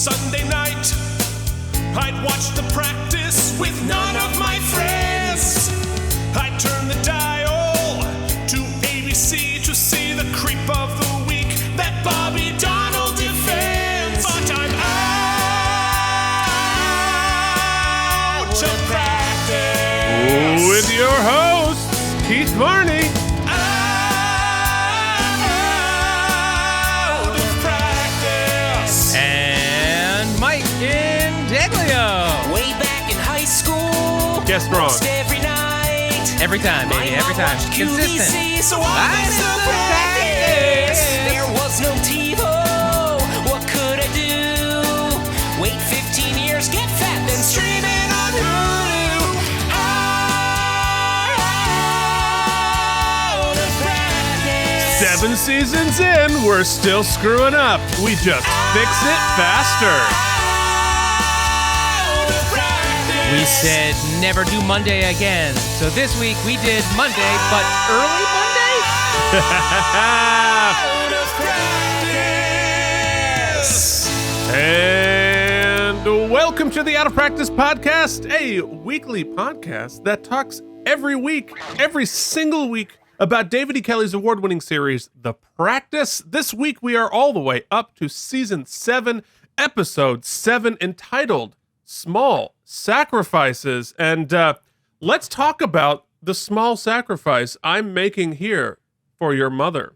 Sunday night, I'd watch the practice with none of my friends. I'd turn the dial to ABC to see the creep of the week that Bobby Donald defends. But I'm out to practice. With your host, Keith Varney. Out of practice. And Mike Indeglio. Way back in high school. Guessed wrong. Almost every night. Every time, baby, every time. Consistent. QVC, so I went to practice. There was no TiVo. What could I do? Wait 15 years, get fat, then stream it on Hulu. Out of practice. 7 seasons in, we're still screwing up. We just fix it faster. Out of practice. We said never do Monday again. So this week we did Monday, but early Monday? Out of practice. And welcome to the Out of Practice Podcast, a weekly podcast that talks every week, every single week, about David E. Kelley's award-winning series, The Practice. This week we are all the way up to Season 7, Episode 7, entitled Small Sacrifices. And let's talk about the small sacrifice I'm making here for your mother.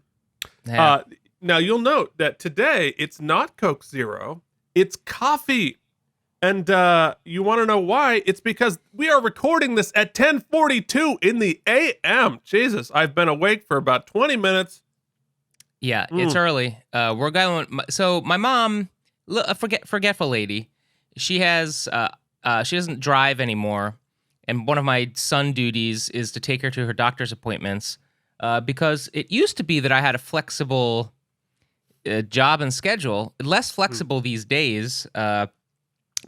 Yeah. Now, you'll note that today it's not Coke Zero, it's coffee. And you want to know why? It's because we are recording this at 10:42 in the a.m. Jesus, I've been awake for about 20 minutes. Yeah, it's early. We're going. So my mom, a forgetful lady, she doesn't drive anymore, and one of my son duties is to take her to her doctor's appointments because it used to be that I had a flexible job and schedule, less flexible these days.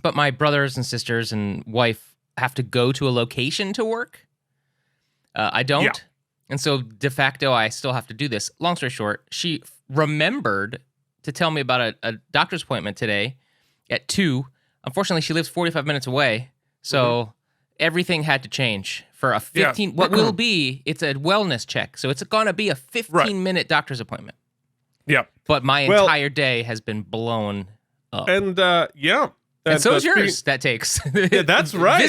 But my brothers and sisters and wife have to go to a location to work. I don't. Yeah. And so de facto, I still have to do this. Long story short, she remembered to tell me about a doctor's appointment today at 2. Unfortunately, she lives 45 minutes away. So everything had to change for a 15. Yeah. What will be, it's a wellness check. So it's going to be a 15-minute doctor's appointment. Yep. But my entire day has been blown up. And And so is yours, that takes. Yeah, that's right.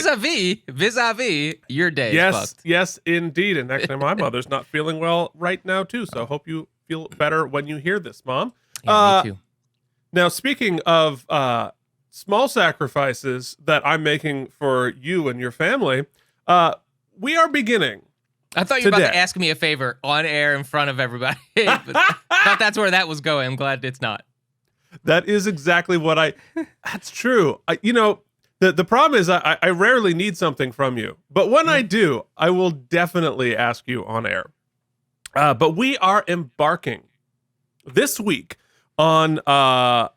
Vis-a-vis, your day is fucked. Yes, indeed. And actually, my mother's not feeling well right now, too. So I hope you feel better when you hear this, Mom. Yeah, me too. Now, speaking of small sacrifices that I'm making for you and your family, we are beginning. I thought you were about to ask me a favor on air in front of everybody. But I thought that's where that was going. I'm glad it's not. That is exactly what that's true. The problem is I rarely need something from you, but when I do, I will definitely ask you on air. But we are embarking this week on a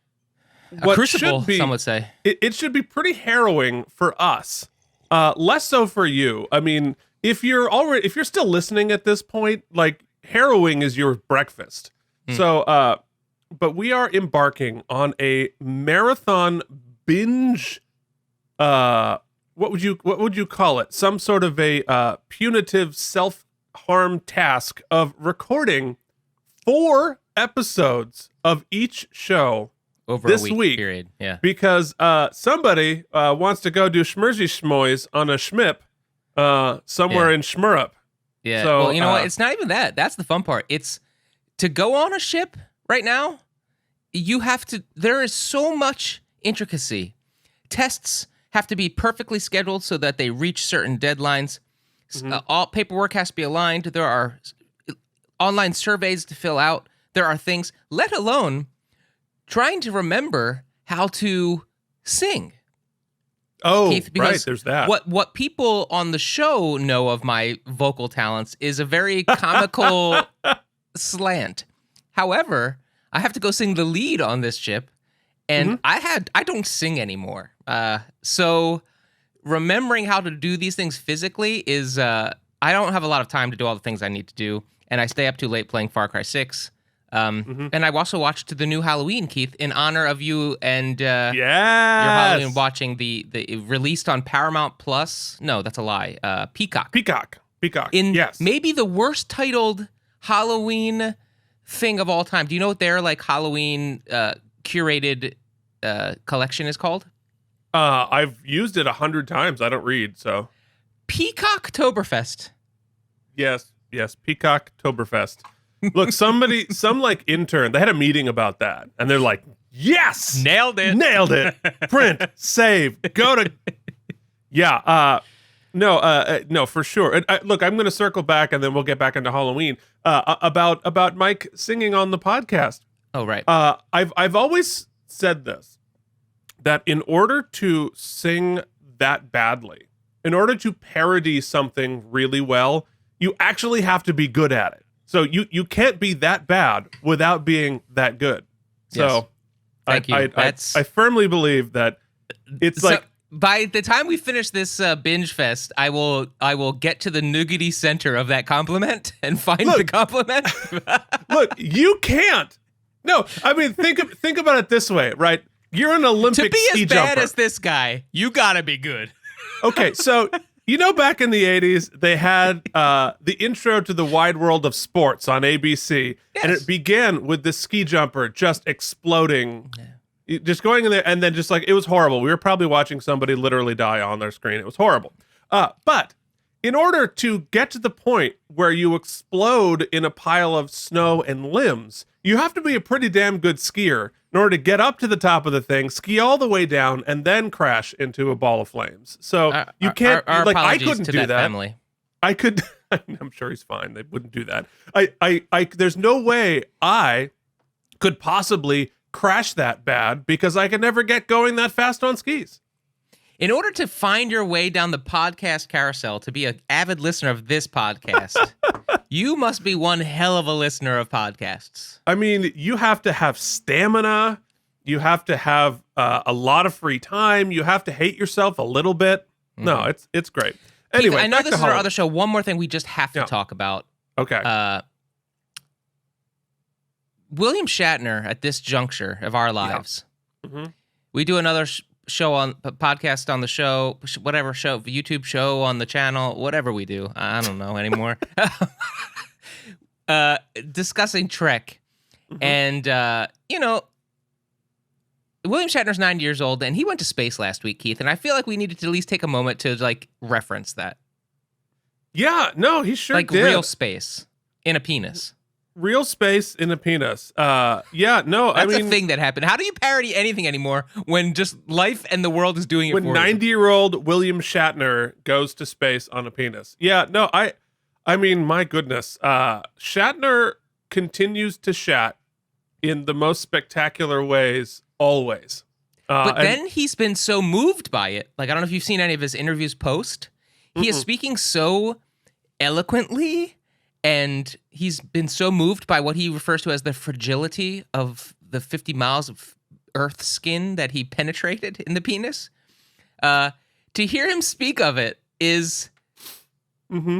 crucible, should be, some would say. It should be pretty harrowing for us, less so for you. I mean, if you're still listening at this point, like harrowing is your breakfast. So, but we are embarking on a marathon binge. What would you call it? Some sort of a punitive self-harm task of recording 4 episodes of each show over this a week period. Yeah, because somebody wants to go do schmerzy schmoys on a schmip somewhere in Schmurup. Yeah. So, well, you know what? It's not even that. That's the fun part. It's to go on a ship. Right now, there is so much intricacy. Tests have to be perfectly scheduled so that they reach certain deadlines. All paperwork has to be aligned. There are online surveys to fill out. There are things, let alone trying to remember how to sing. Oh, Keith, right, there's that. What people on the show know of my vocal talents is a very comical slant. However, I have to go sing the lead on this ship, and I don't sing anymore. So remembering how to do these things physically is I don't have a lot of time to do all the things I need to do, and I stay up too late playing Far Cry 6. And I also watched the new Halloween, Keith, in honor of you and your Yes. Halloween watching the released on Paramount Plus. No, that's a lie. Peacock. Peacock. In Yes. maybe the worst titled Halloween thing of all time. Do you know what their like Halloween curated collection is called? I've used it 100 times. I don't read, so. Peacocktoberfest. Yes. Peacocktoberfest. Look, some like intern, they had a meeting about that, and they're like, yes! Nailed it. Print, save, go to... Yeah, no, for sure. And look, I'm going to circle back, and then we'll get back into Halloween, about Mike singing on the podcast. Oh, right. I've always said this, that in order to sing that badly, in order to parody something really well, you actually have to be good at it. So you can't be that bad without being that good. Yes. So Thank you. I firmly believe that it's so, like, by the time we finish this binge fest, I will get to the nougaty center of that compliment and find the compliment. look, you can't. No, I mean think about it this way, right? You're an Olympic to be ski as bad jumper. as this guy, you gotta be good. Okay, so you know back in the 80s, they had the intro to the wide world of sports on ABC, and it began with this ski jumper just exploding, just going in there, and then just like, it was horrible. We were probably watching somebody literally die on their screen. It was horrible. But in order to get to the point where you explode in a pile of snow and limbs, you have to be a pretty damn good skier in order to get up to the top of the thing, ski all the way down, and then crash into a ball of flames. So you can't, our like, I apologies couldn't to do that. Family. I could, I'm sure he's fine. They wouldn't do that. There's no way I could possibly crash that bad because I could never get going that fast on skis. In order to find your way down the podcast carousel to be an avid listener of this podcast, you must be one hell of a listener of podcasts. I mean, you have to have stamina. You have to have a lot of free time. You have to hate yourself a little bit. No, it's great. Anyway, Keith, I know back this to is our Halloween. other show. One more thing we just have to talk about. Okay. William Shatner at this juncture of our lives. We do another show on podcast on the show, whatever show, YouTube show on the channel, whatever we do. I don't know anymore. Discussing Trek. And, William Shatner's 90 years old, and he went to space last week, Keith, and I feel like we needed to at least take a moment to, like, reference that. Yeah, no, he sure like, did. real space in a penis. Real space in a penis. Yeah, no, That's I mean, a thing that happened. How do you parody anything anymore when just life and the world is doing it when for 90-year-old William Shatner goes to space on a penis. Yeah, no, I mean, my goodness. Shatner continues to shat in the most spectacular ways, always. But then he's been so moved by it. Like, I don't know if you've seen any of his interviews post. He is speaking so eloquently, and he's been so moved by what he refers to as the fragility of the 50 miles of Earth skin that he penetrated in the penis. To hear him speak of it is...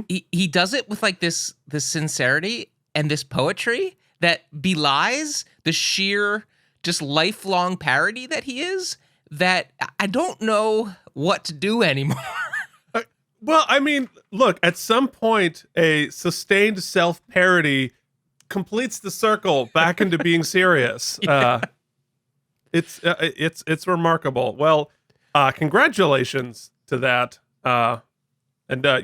He does it with like this sincerity and this poetry that belies the sheer just lifelong parody that he is, that I don't know what to do anymore. Well, I mean, look, at some point, a sustained self-parody completes the circle back into being serious. It's remarkable. Well, congratulations to that. And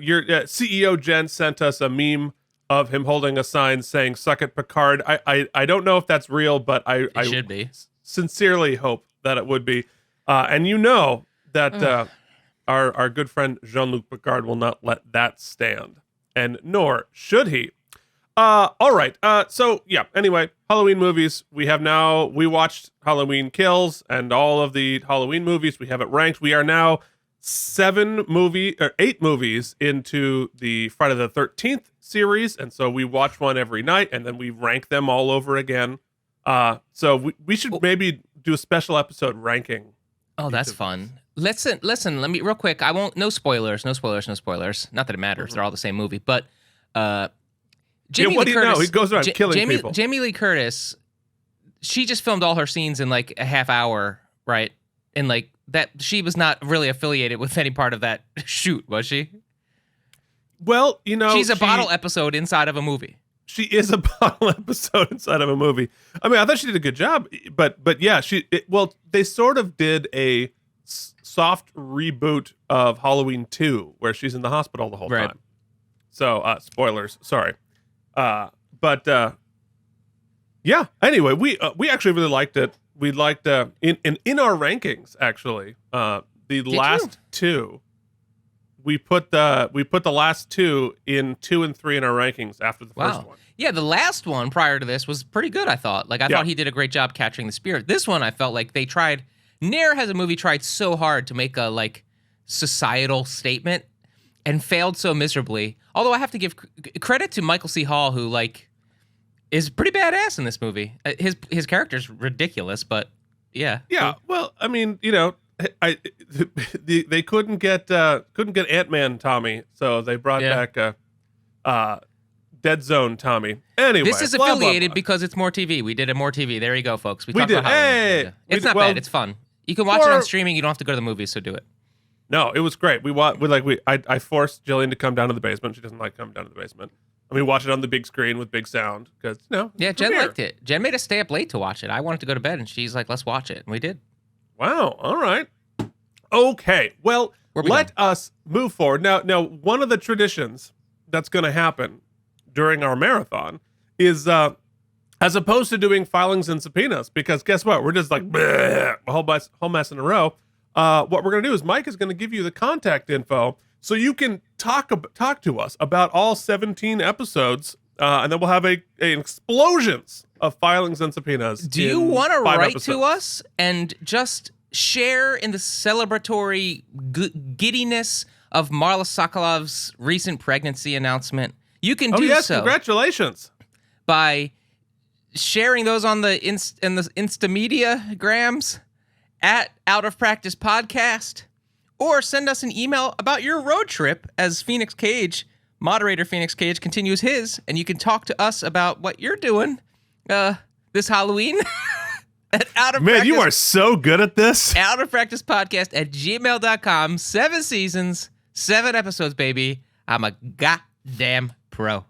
your CEO Jen sent us a meme of him holding a sign saying "Suck it, Picard." I don't know if that's real, but I should be. Sincerely hope that it would be. And you know that our good friend Jean-Luc Picard will not let that stand, and nor should he. All right. So yeah. Anyway, Halloween movies. We watched Halloween Kills and all of the Halloween movies. We have it ranked. We are now 8 movies into the Friday the 13th series, and so we watch one every night, and then we rank them all over again. So we should maybe do a special episode ranking. Oh, that's fun. Listen, let me real quick. I won't, no spoilers. Not that it matters. They're all the same movie. But Jamie what Lee do you know? Curtis- He goes around killing people. Jamie Lee Curtis, she just filmed all her scenes in like a half hour, right? And like that, she was not really affiliated with any part of that shoot, was she? Well, you know, She's a bottle episode inside of a movie. She is a bottle episode inside of a movie. I mean, I thought she did a good job, but yeah, they sort of did a soft reboot of Halloween 2 where she's in the hospital the whole time. So, spoilers, sorry. But yeah, anyway, we actually really liked it. We liked in our rankings actually. The last two, we put the last two in 2 and 3 in our rankings after the first one. Yeah, the last one prior to this was pretty good, I thought. Like I thought he did a great job capturing the spirit. This one I felt like they tried. Ne'er has a movie tried so hard to make a like societal statement and failed so miserably. Although I have to give credit to Michael C. Hall, who like is pretty badass in this movie. His character's ridiculous, but yeah. Yeah. Well, I mean, you know, they couldn't get Ant-Man Tommy, so they brought back Dead Zone Tommy. Anyway, this is affiliated because it's More TV. We did a More TV. There you go, folks. We talked did. about Halloween. It's not bad. It's fun. You can watch it on streaming. You don't have to go to the movies, so do it. No, it was great. I forced Jillian to come down to the basement. She doesn't like coming down to the basement. And we watched it on the big screen with big sound because Jen liked it. Jen made us stay up late to watch it. I wanted to go to bed, and she's like, "Let's watch it," and we did. Wow. All right. Okay. Well, let us move forward now. One of the traditions that's going to happen during our marathon is as opposed to doing filings and subpoenas, because guess what? We're just like bleh, a whole mess in a row. What we're going to do is Mike is going to give you the contact info so you can talk to us about all 17 episodes, and then we'll have an explosions of filings and subpoenas. Do you want to write to us and just share in the celebratory giddiness of Marla Sokolov's recent pregnancy announcement? You can do so. Congratulations. By sharing those on the Instamedia grams at Out of Practice Podcast, or send us an email about your road trip as moderator Phoenix Cage continues his, and you can talk to us about what you're doing this Halloween. Man, you are so good at this. Out of Practice Podcast at gmail.com. 7 seasons, 7 episodes, baby. I'm a goddamn pro.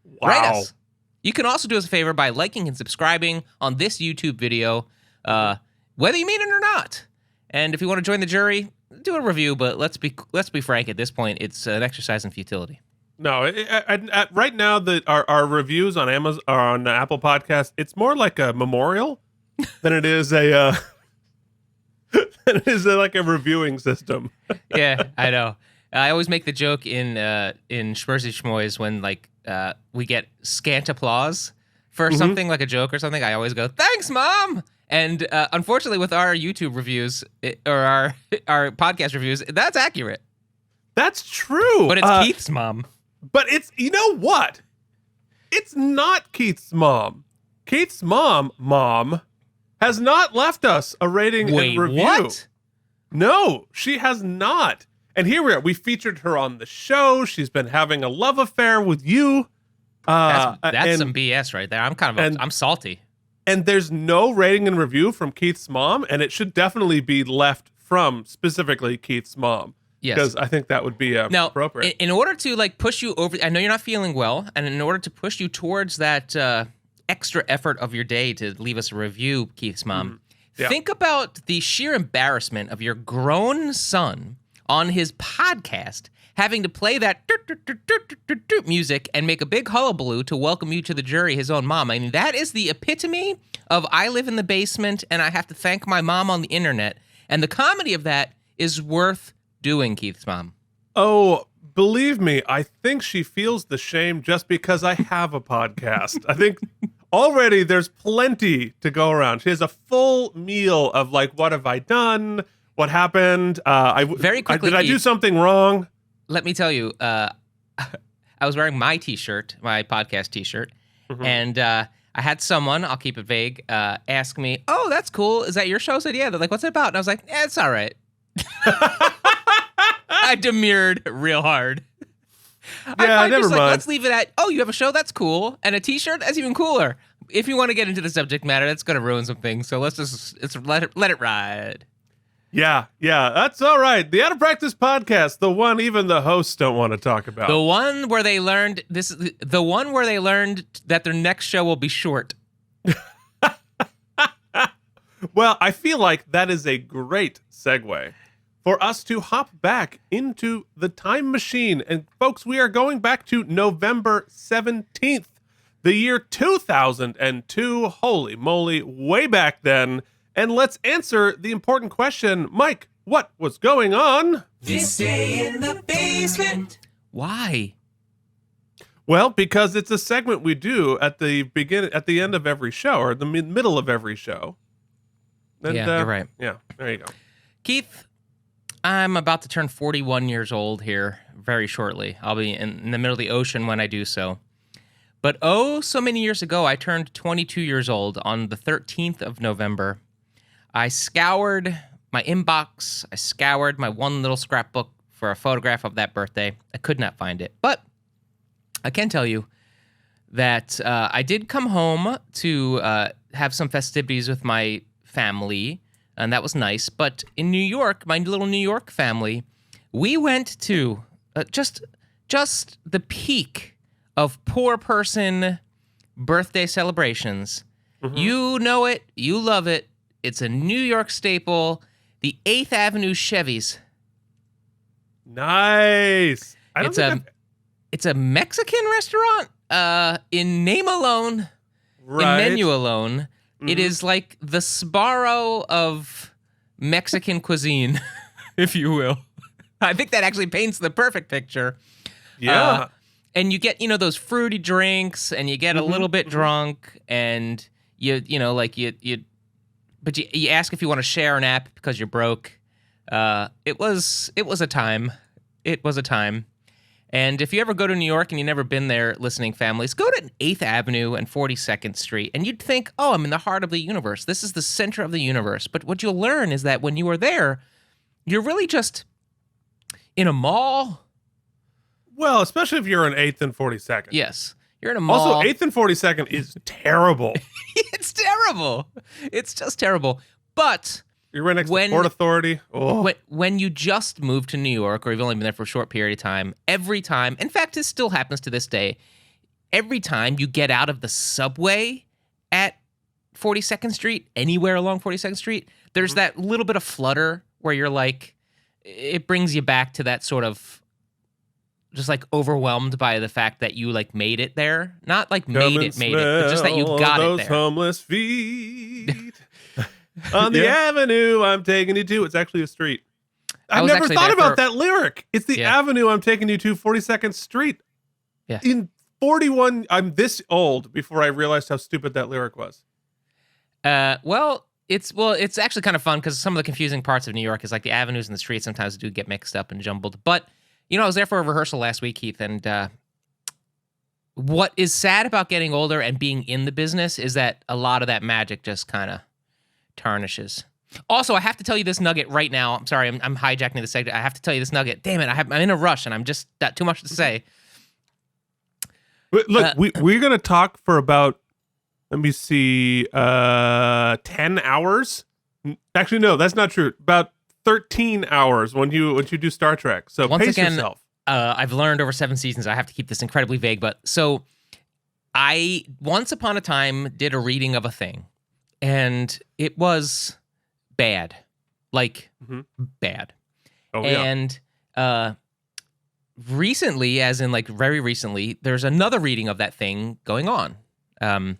Wow. Write us. You can also do us a favor by liking and subscribing on this YouTube video, whether you mean it or not. And if you want to join the jury, do a review. But let's be frank. At this point, it's an exercise in futility. No, right now our reviews on Amazon or on Apple Podcasts, it's more like a memorial than it is like a reviewing system. Yeah, I know. I always make the joke in Schmersy Schmoys when like we get scant applause for something like a joke or something. I always go, "Thanks, Mom." And unfortunately, with our YouTube reviews or our podcast reviews, that's accurate. That's true. But it's Keith's mom. But it's, you know what? It's not Keith's mom. Keith's mom has not left us a rating and review. What? No, she has not. And here we are. We featured her on the show. She's been having a love affair with you. That's some BS right there. I'm salty. And there's no rating and review from Keith's mom, and it should definitely be left from specifically Keith's mom. Yes. Because I think that would be appropriate. In order to like push you over, I know you're not feeling well, and in order to push you towards that extra effort of your day to leave us a review, Keith's mom, think about the sheer embarrassment of your grown son on his podcast having to play that music and make a big hullabaloo to welcome you to the jury, his own mom. I mean, that is the epitome of I live in the basement and I have to thank my mom on the internet. And the comedy of that is worth doing, Keith's mom. Oh, believe me, I think she feels the shame just because I have a podcast. I think already there's plenty to go around. She has a full meal of like, what have I done? What happened? Very quickly, did I do something wrong? Let me tell you, I was wearing my t-shirt, my podcast t-shirt, and I had someone, I'll keep it vague, ask me, "Oh, that's cool. Is that your show?" I said, "Yeah." They're like, "What's it about?" And I was like, "It's all right." I demurred real hard. find never just mind. let's leave it at, oh, you have a show? That's cool. And a t-shirt? That's even cooler. If you want to get into the subject matter, that's going to ruin some things. So let's let it ride. Yeah, that's all right. The Out of Practice podcast, the one even the hosts don't want to talk about. The one where they learned that their next show will be short. Well, I feel like that is a great segue for us to hop back into the time machine. And folks, we are going back to November 17th, the year 2002. Holy moly, way back then. And let's answer the important question. Mike, what was going on This day in the basement? Why? Well, because it's a segment we do at the end of every show, or the middle of every show. And, Yeah, you're right. Yeah, there you go. Keith, I'm about to turn 41 years old here very shortly. I'll be in the middle of the ocean when I do so. But so many years ago, I turned 22 years old on the 13th of November. I scoured my inbox. I scoured my one little scrapbook for a photograph of that birthday. I could not find it. But I can tell you that I did come home to have some festivities with my family, and that was nice. But in New York, my little New York family, we went to just the peak of poor person birthday celebrations. Mm-hmm. You know it. You love it. It's a New York staple. The 8th Avenue Chevys. Nice. It's a Mexican restaurant in name alone, right. in menu alone. Mm-hmm. It is like the Sbarro of Mexican cuisine, if you will. I think that actually paints the perfect picture. Yeah. And you get, those fruity drinks, and you get a little bit drunk, and you ask if you want to share an app because you're broke. It was a time. It was a time. And if you ever go to New York and you've never been there, listening families, go to 8th Avenue and 42nd Street, and you'd think, oh, I'm in the heart of the universe. This is the center of the universe. But what you'll learn is that when you are there, you're really just in a mall. Well, especially if you're on 8th and 42nd. Yes. You're in a mall. Also, 8th and 42nd is terrible. It's terrible. It's just terrible. But you're right next to Port Authority. Oh. When you just moved to New York, or you've only been there for a short period of time, every time, in fact, this still happens to this day, every time you get out of the subway at 42nd Street, anywhere along 42nd Street, there's that little bit of flutter where you're like, it brings you back to that sort of just like overwhelmed by the fact that you like made it there. Not like made it, but just that you got it there. Those homeless feet on the avenue I'm taking you to. It's actually a street. I've never thought about that lyric. It's the avenue I'm taking you to, 42nd Street. Yeah. In 41, I'm this old before I realized how stupid that lyric was. It's actually kind of fun because some of the confusing parts of New York is like the avenues and the streets sometimes do get mixed up and jumbled. But I was there for a rehearsal last week, Keith, and what is sad about getting older and being in the business is that a lot of that magic just kind of tarnishes. Also, I have to tell you this nugget right now. I'm sorry, I'm hijacking the segment. I have to tell you this nugget. Damn it, I'm in a rush, and I'm just got too much to say. Look, we're going to talk for about, let me see, 10 hours. Actually, no, that's not true. About 13 hours when you do Star Trek. So once pace again, yourself. I've learned over 7 seasons, I have to keep this incredibly vague. But so I once upon a time did a reading of a thing, and it was bad, like bad. Oh, yeah. And recently, as in like very recently, there's another reading of that thing going on. And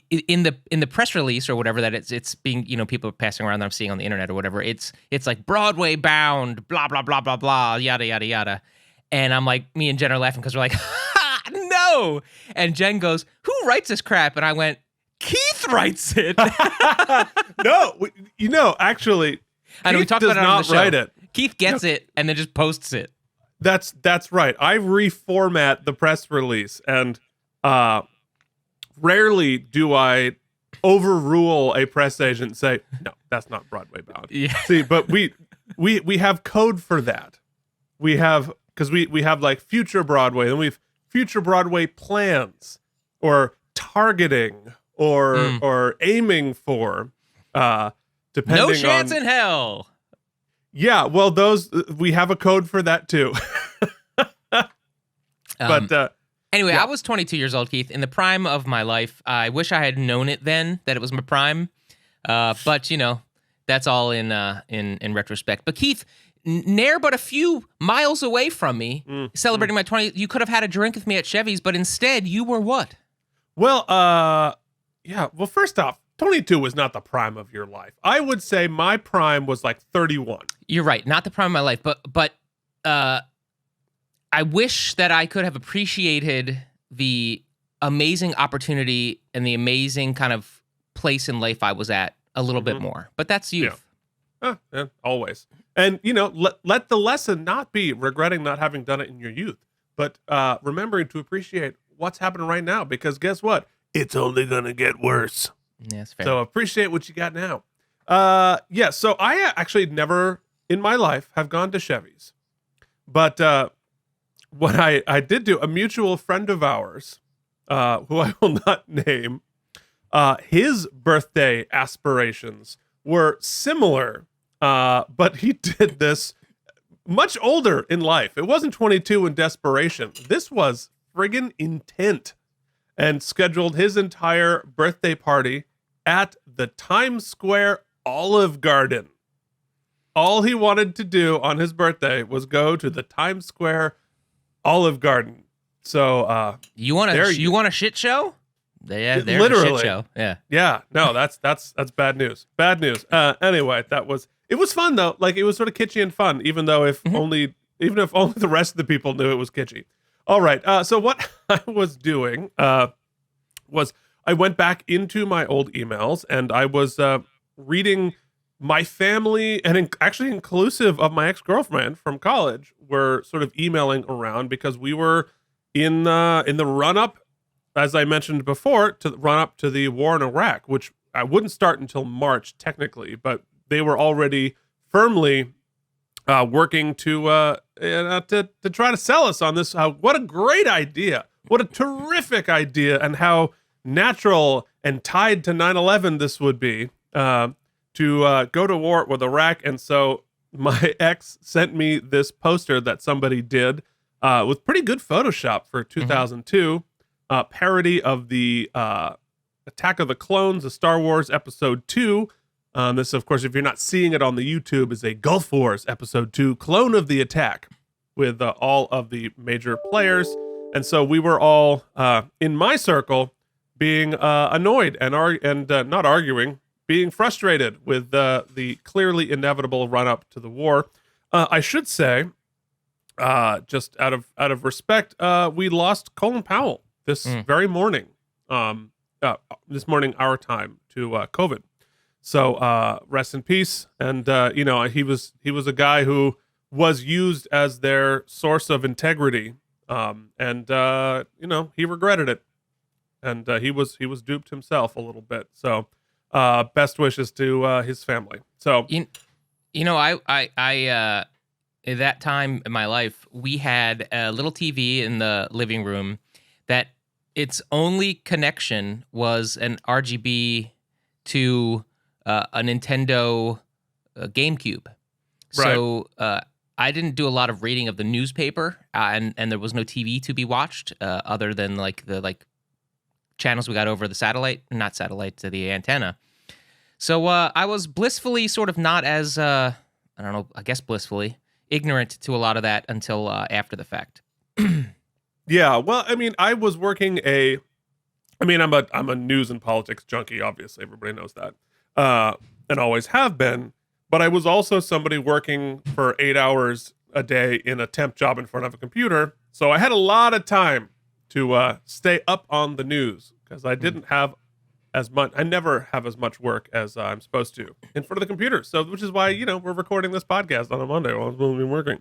in the press release or whatever that it's being, people are passing around that I'm seeing on the internet or whatever, it's like Broadway bound, blah, blah, blah, blah, blah, yada, yada, yada. And I'm like, me and Jen are laughing because we're like, ha, no. And Jen goes, who writes this crap? And I went, Keith writes it. No, actually, I know we talked about it on the show. Write it. Keith gets it and then just posts it. That's right. I reformat the press release, and rarely do I overrule a press agent and say, no, that's not Broadway bound. Yeah. See, but we we have code for that. We have, because we have like future Broadway, and we have future Broadway plans or targeting or aiming for, depending No chance on, in hell. yeah, well, those, we have a code for that too. But Anyway, yeah. I was 22 years old, Keith, in the prime of my life. I wish I had known it then, that it was my prime. But you know, that's all in retrospect. But Keith, ne'er but a few miles away from me, celebrating my 20th, you could have had a drink with me at Chevy's, but instead you were what? well, yeah. Well, first off, 22 was not the prime of your life. I would say my prime was like 31. You're right, not the prime of my life, but I wish that I could have appreciated the amazing opportunity and the amazing kind of place in life I was at a little bit more. But that's youth. Yeah, always. And, you know, let the lesson not be regretting not having done it in your youth, but remembering to appreciate what's happening right now, because guess what? It's only going to get worse. Yeah, that's fair. So appreciate what you got now. Yeah, so I actually never in my life have gone to Chevy's. But what I did do, a mutual friend of ours, who I will not name, his birthday aspirations were similar, but he did this much older in life. It wasn't 22 in desperation. This was friggin' intent, and scheduled his entire birthday party at the Times Square Olive Garden. All he wanted to do on his birthday was go to the Times Square Olive Garden. So you want a shit show? There's literally a shit show. Yeah. Yeah, no, that's bad news. Bad news. Anyway, it was fun though. Like, it was sort of kitschy and fun, even if only the rest of the people knew it was kitschy. All right. So what I was doing was I went back into my old emails, and I was reading my family, and actually inclusive of my ex-girlfriend from college, were sort of emailing around because we were in the run-up, as I mentioned before, to run up to the war in Iraq, which I wouldn't start until March technically, but they were already firmly working to try to sell us on this. What a great idea! What a terrific idea, and how natural and tied to 9/11 this would be to go to war with Iraq. And so my ex sent me this poster that somebody did with pretty good Photoshop for 2002. Parody of the Attack of the Clones, a Star Wars Episode 2. This, of course, if you're not seeing it on the YouTube, is a Gulf Wars Episode 2 clone of the attack with all of the major players. And so we were all, in my circle, being annoyed and not arguing, being frustrated with the clearly inevitable run-up to the war. I should say, just out of respect, we lost Colin Powell this very morning, this morning our time, to COVID. So rest in peace. And he was a guy who was used as their source of integrity, and he regretted it, and he was duped himself a little bit. So best wishes to his family. So I at that time in my life, we had a little TV in the living room that its only connection was an RGB to a Nintendo GameCube. Right. So I didn't do a lot of reading of the newspaper, and there was no TV to be watched other than the channels we got over the to the antenna. So I was blissfully sort of not as I guess blissfully ignorant to a lot of that until after the fact. Yeah, well, I mean, I was working I'm a news and politics junkie, obviously, everybody knows that, and always have been, but I was also somebody working for 8 hours a day in a temp job in front of a computer, so I had a lot of time to stay up on the news, because I didn't have I never have as much work as I'm supposed to in front of the computer, so which is why, we're recording this podcast on a Monday while I'm been working.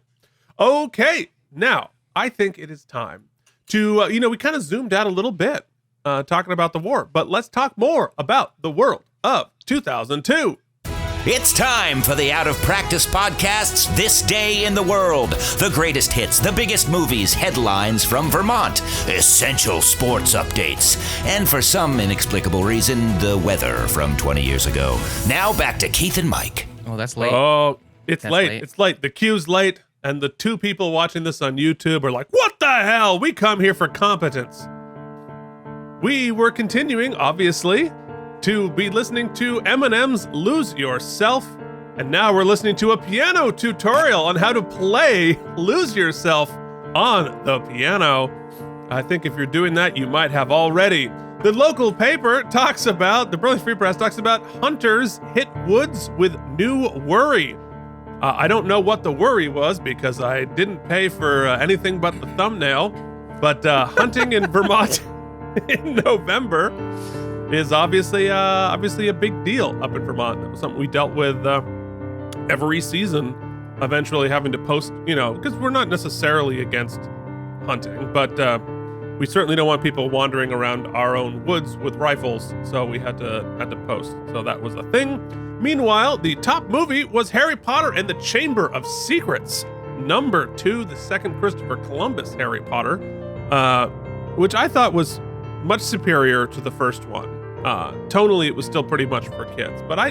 Okay, now, I think it is time to, we kind of zoomed out a little bit talking about the war, but let's talk more about the world of 2002. It's time for the Out of Practice Podcast's This Day in the World. The greatest hits, the biggest movies, headlines from Vermont, essential sports updates, and for some inexplicable reason, the weather from 20 years ago. Now back to Keith and Mike. Oh, that's late. Oh, it's That's late. late. It's late. The queue's late, and the two people watching this on YouTube are like, what the hell? We come here for competence. We were continuing, obviously, to be listening to Eminem's Lose Yourself, and now we're listening to a piano tutorial on how to play Lose Yourself on the piano. I think if you're doing that, you might have already. The local paper talks about, the Burlington Free Press talks about hunters hit woods with new worry. I don't know what the worry was because I didn't pay for anything but the thumbnail, but hunting in Vermont in November is obviously a big deal up in Vermont. That was something we dealt with every season, eventually having to post, because we're not necessarily against hunting, but we certainly don't want people wandering around our own woods with rifles, so we had to post. So that was a thing. Meanwhile, the top movie was Harry Potter and the Chamber of Secrets, number 2, the second Christopher Columbus Harry Potter, which I thought was much superior to the first one. Tonally, it was still pretty much for kids, but I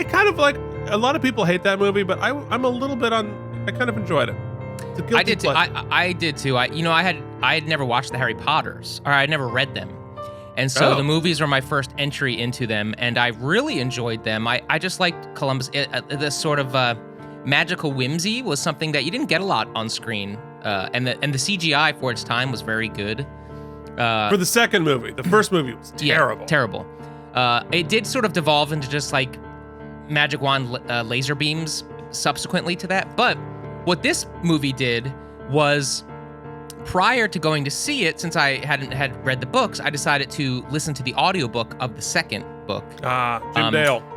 kind of like, a lot of people hate that movie, but I'm a little bit I kind of enjoyed it. It's a guilty I did too. pleasure. I did too. I had never watched the Harry Potters, or I'd never read them, and so the movies were my first entry into them, and I really enjoyed them. I just liked Columbus. This sort of magical whimsy was something that you didn't get a lot on screen, and the CGI for its time was very good. For the second movie, the first movie was terrible. Yeah, terrible. It did sort of devolve into just like magic wand laser beams subsequently to that. But what this movie did was, prior to going to see it, since I had read the books, I decided to listen to the audiobook of the second book.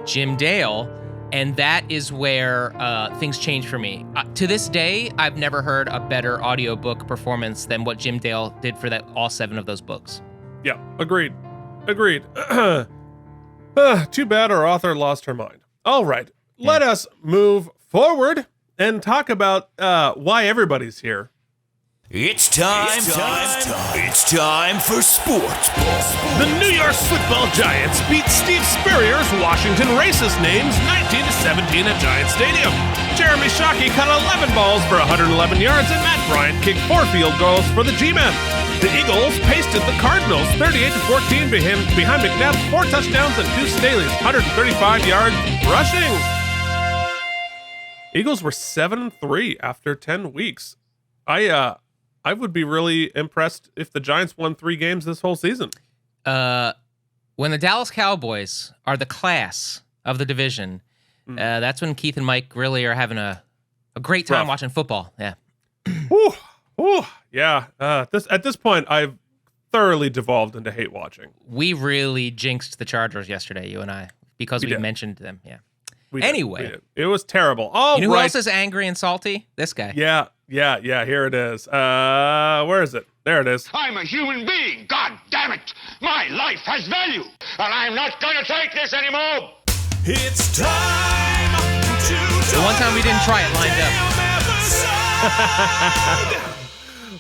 Jim Dale. And that is where things changed for me. To this day, I've never heard a better audiobook performance than what Jim Dale did for all 7 of those books. Yeah, agreed. Too bad our author lost her mind. All right, let us move forward and talk about why everybody's here. It's time for sports ball. The New York Football Giants beat Steve Spurrier's Washington racist names 19-17 at Giant Stadium. Jeremy Shockey caught 11 balls for 111 yards, and Matt Bryant kicked 4 field goals for the G-Men. The Eagles pasted the Cardinals 38-14 behind McNabb's 4 touchdowns and Deuce Staley's 135 yards rushing. Eagles were 7-3 after 10 weeks. I would be really impressed if the Giants won 3 games this whole season. When the Dallas Cowboys are the class of the division, that's when Keith and Mike really are having a great time watching football. Yeah. Yeah. At this point, I've thoroughly devolved into hate watching. We really jinxed the Chargers yesterday, you and I, because we mentioned them. Yeah. Anyway, it was terrible. Oh, you know who else is angry and salty? This guy. Yeah. Here it is. Where is it? There it is. I'm a human being. God damn it. My life has value, and I'm not going to take this anymore. It's time to The one time we didn't try it lined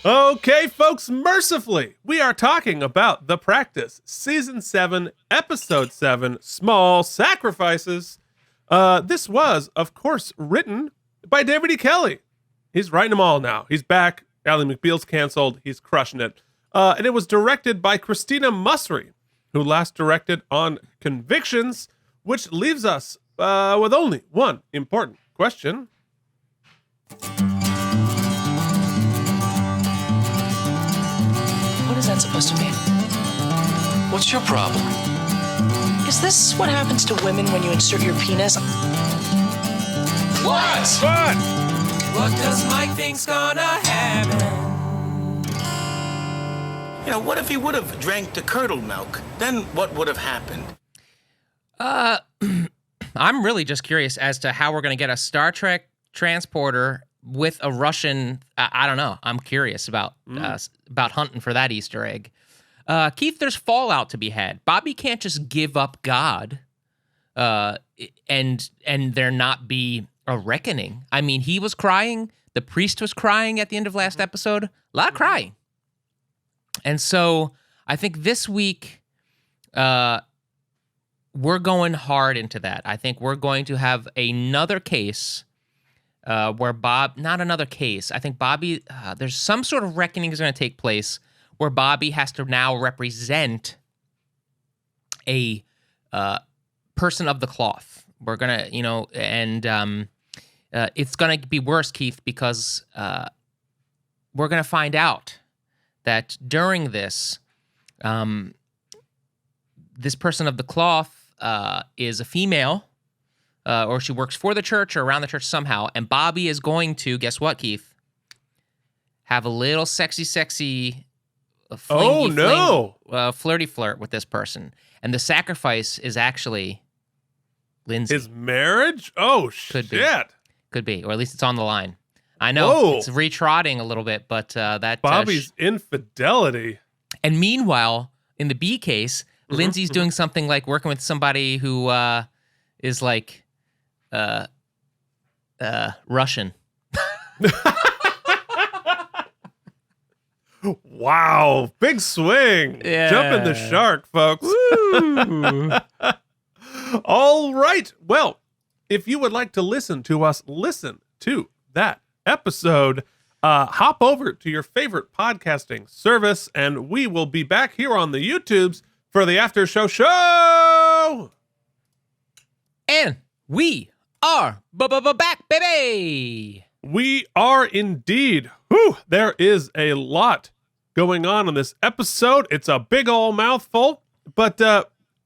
up. Okay, folks, mercifully, we are talking about The Practice, Season 7, Episode 7, Small Sacrifices. This was, of course, written by David E. Kelley. He's writing them all now. He's back. Ally McBeal's canceled. He's crushing it. And it was directed by Christina Musri, who last directed on Convictions, which leaves us with only one important question. What is that supposed to mean? What's your problem? Is this what happens to women when you insert your penis? What? What does Mike think's gonna happen? What if he would have drank the curdled milk? Then what would have happened? I'm really just curious as to how we're going to get a Star Trek transporter with a Russian. I don't know. I'm curious about hunting for that Easter egg. Keith, there's fallout to be had. Bobby can't just give up God. and there not be a reckoning. I mean, he was crying. The priest was crying at the end of last episode. A lot of crying. And so I think this week we're going hard into that. I think we're going to have another case where not another case. I think Bobby, there's some sort of reckoning is going to take place where Bobby has to now represent a person of the cloth. We're going to, and it's going to be worse, Keith, because we're going to find out that during this, this person of the cloth is a female, or she works for the church or around the church somehow, and Bobby is going to, guess what, Keith? Have a little sexy, flirty flirt with this person. And the sacrifice is actually Lindsay. His marriage? Oh, shit. Could be, or at least it's on the line. I know it's retrotting a little bit, but that Bobby's infidelity. And meanwhile, in the B case, Lindsay's doing something like working with somebody who is like Russian. Wow, big swing. Yeah. Jumping the shark, folks. All right. Well, if you would like to listen to us listen to that episode, hop over to your favorite podcasting service, and we will be back here on the YouTubes for the after show. And we are back, baby. We are indeed. Whew, there is a lot going on in this episode. It's a big old mouthful. But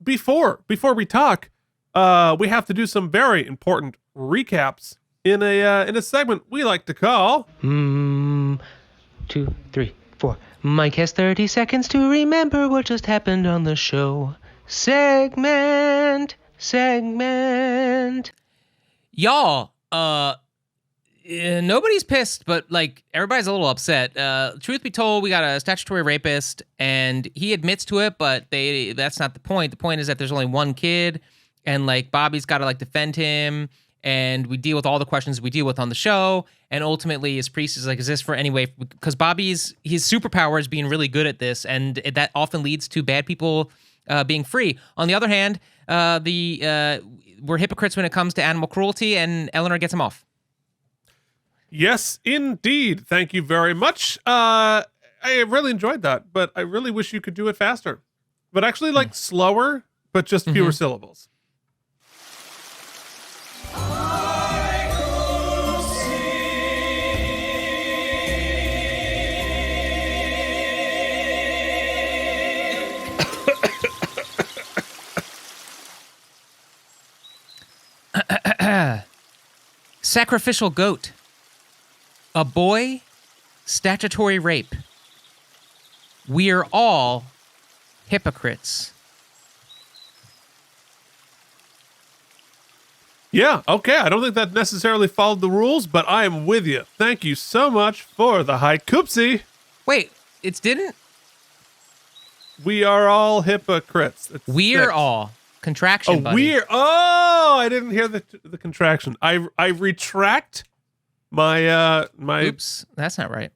before we talk, we have to do some very important recaps in a segment we like to call 2, 3, 4. Mike has 30 seconds to remember what just happened on the show. Segment. Y'all, nobody's pissed, but like everybody's a little upset. Truth be told, we got a statutory rapist, and he admits to it, but that's not the point. The point is that there's only one kid, and like Bobby's got to like defend him, and we deal with all the questions we deal with on the show, and ultimately his priest is like, is this for any way? Because Bobby's his superpower is being really good at this, and that often leads to bad people being free. On the other hand, we're hypocrites when it comes to animal cruelty, and Ellenor gets him off. Yes, indeed. Thank you very much. I really enjoyed that, but I really wish you could do it faster. But actually, like slower, but just fewer syllables. Sacrificial goat. A boy, statutory rape. We're all hypocrites. Yeah, okay. I don't think that necessarily followed the rules, but I am with you. Thank you so much for the hypocrites. Wait, it didn't? We are all hypocrites. We're all. Contraction, buddy. I didn't hear the contraction. I retract my Oops, that's not right.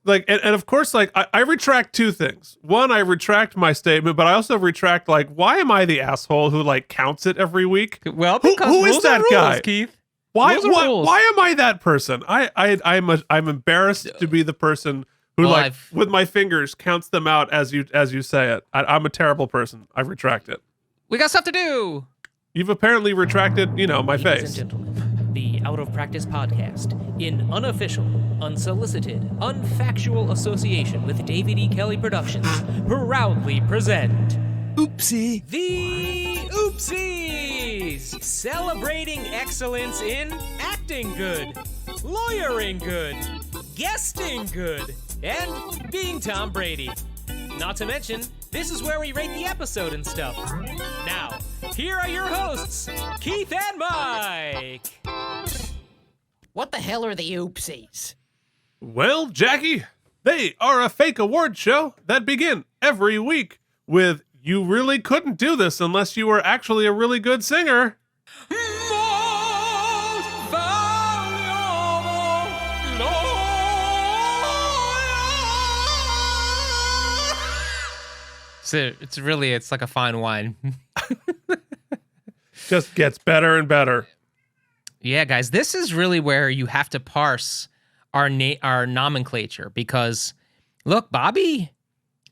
Like, and of course, like, I retract two things. One, I retract my statement, but I also retract, like, why am I the asshole who, like, counts it every week? Well, because who is that rules, guy? Keith. Why am I that person? I'm embarrassed to be the person who, with my fingers, counts them out as you say it. I'm a terrible person. I retract it. We got stuff to do. You've apparently retracted, my Ladies face. and gentlemen, the Out of Practice podcast, in unofficial, unsolicited, unfactual association with David E. Kelly Productions, proudly present Oopsie. The Oopsies! Celebrating excellence in acting good, lawyering good, guesting good, and being Tom Brady. Not to mention, this is where we rate the episode and stuff. Now, here are your hosts, Keith and Mike. What the hell are the Oopsies? Well, Jackie, they are a fake award show that begin every week with you really couldn't do this unless you were actually a really good singer. So it's like a fine wine. Just gets better and better. Yeah, guys, this is really where you have to parse our nomenclature, because look, Bobby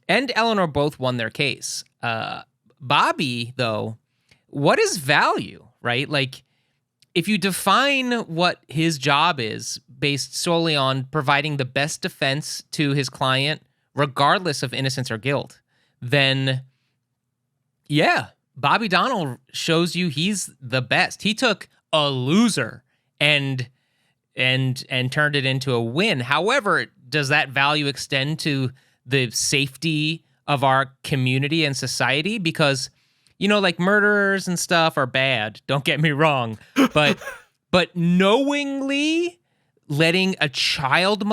and Ellenor both won their case. Bobby, though, what is value, right? Like, if you define what his job is based solely on providing the best defense to his client, regardless of innocence or guilt, then yeah, Bobby Donnell shows you he's the best. He took a loser and turned it into a win. However, does that value extend to the safety of our community and society? Because, you know, like, murderers and stuff are bad, don't get me wrong, but knowingly letting a child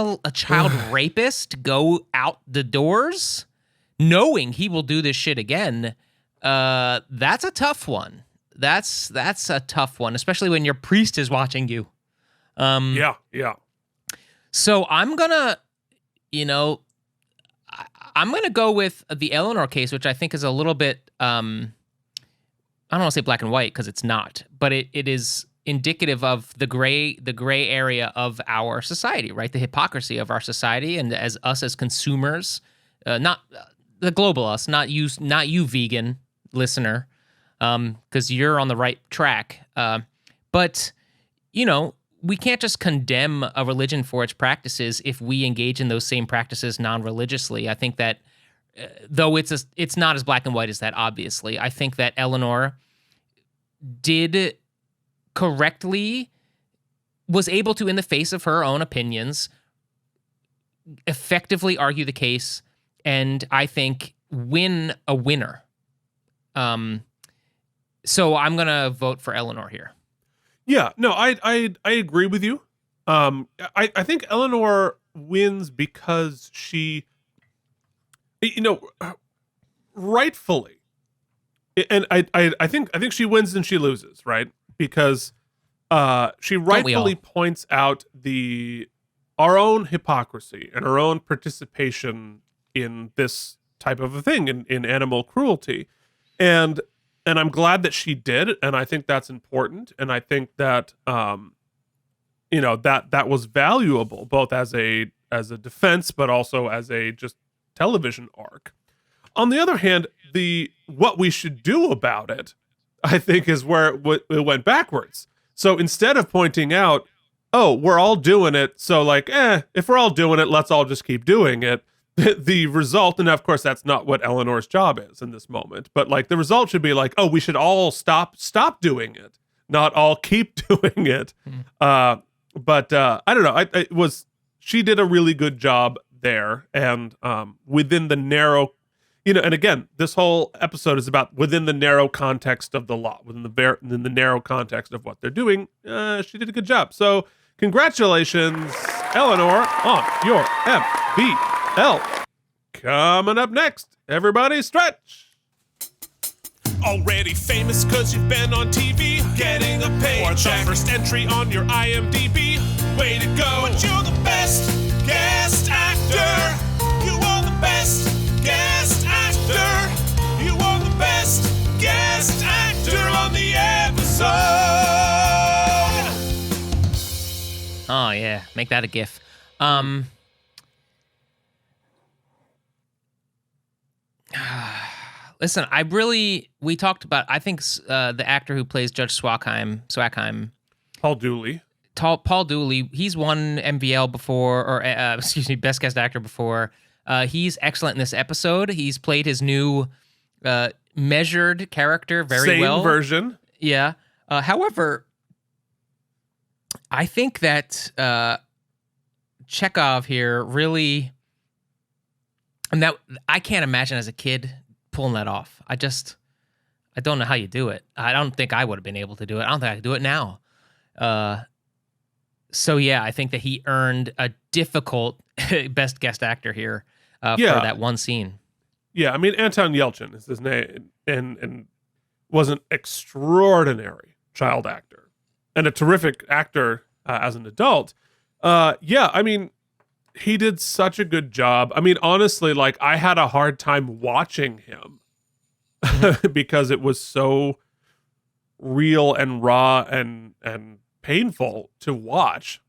rapist go out the doors, knowing he will do this shit again, that's a tough one. That's a tough one, especially when your priest is watching you. Yeah. So I'm gonna go with the Ellenor case, which I think is a little bit, I don't want to say black and white, because it's not, but it is indicative of the gray area of our society, right? The hypocrisy of our society, and as us as consumers, not the global us, not you vegan listener, because you're on the right track. But, you know, we can't just condemn a religion for its practices if we engage in those same practices non-religiously. I think that, though it's not as black and white as that, obviously, I think that Ellenor did correctly, was able to, in the face of her own opinions, effectively argue the case, and I think win a winner. So I'm gonna vote for Ellenor here. Yeah, no, I agree with you. I think Ellenor wins because she, you know, rightfully, and I think she wins and she loses, right? Because she rightfully points out our own hypocrisy and our own participation in this type of a thing, in animal cruelty, and I'm glad that she did, and I think that's important, and I think that you know, that was valuable, both as a defense, but also as a just television arc. On the other hand, what we should do about it, I think, is where it went backwards. So instead of pointing out, oh, we're all doing it, so like, if we're all doing it, let's all just keep doing it. The result, and of course that's not what Ellenor's job is in this moment, but like the result should be like, oh, we should all stop doing it, not all keep doing it. But I don't know. She did a really good job there, and within the narrow, you know, and again, this whole episode is about within the narrow context of the law, within the narrow context of what they're doing. She did a good job. So congratulations, Ellenor, on your MVL. Coming up next, everybody stretch. Already famous cause you've been on TV, getting a paycheck, or the first entry on your IMDb. Way to go, but you're the best guest actor. You are the best guest actor. You are the best guest actor on the episode. Oh yeah, make that a GIF. Listen, we talked about, I think the actor who plays Judge Swackheim, Paul Dooley, he's won MVL before, or Best Guest Actor before. He's excellent in this episode. He's played his new measured character very well. Same version. Yeah. However, I think that Chekhov here really, and that I can't imagine as a kid pulling that off. I don't know how you do it. I don't think I would have been able to do it. I don't think I could do it now. So yeah, I think that he earned a difficult best guest actor here for that one scene. Yeah, I mean, Anton Yelchin is his name, and was an extraordinary child actor and a terrific actor as an adult. Yeah, I mean, he did such a good job. I mean, honestly, like, I had a hard time watching him because it was so real and raw and painful to watch.